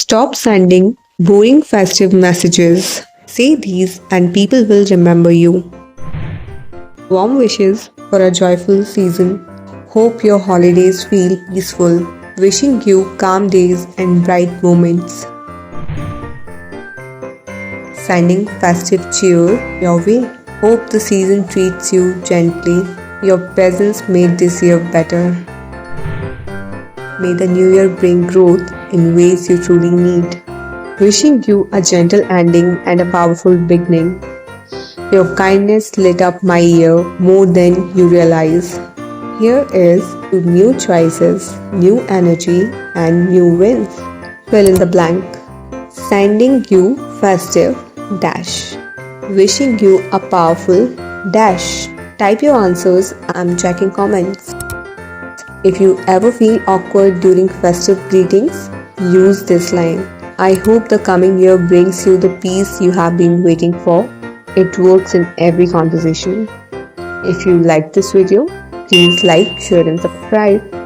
Stop sending boring festive messages. Say these and people will remember you. Warm wishes for a joyful season. Hope your holidays feel peaceful. Wishing you calm days and bright moments. Sending festive cheer your way. Hope the season treats you gently. Your presence made this year better. May the new year bring growth in ways you truly need. Wishing you a gentle ending and a powerful beginning. Your kindness lit up my year more than you realize. Here is to new choices, new energy, and new wins. Fill in the blank. Sending you festive dash. Wishing you a powerful dash. Type your answers. I'm checking comments. If you ever feel awkward during festive greetings, use this line. I hope the coming year brings you the peace you have been waiting for. It works in every conversation. If you like this video, please like, share and subscribe.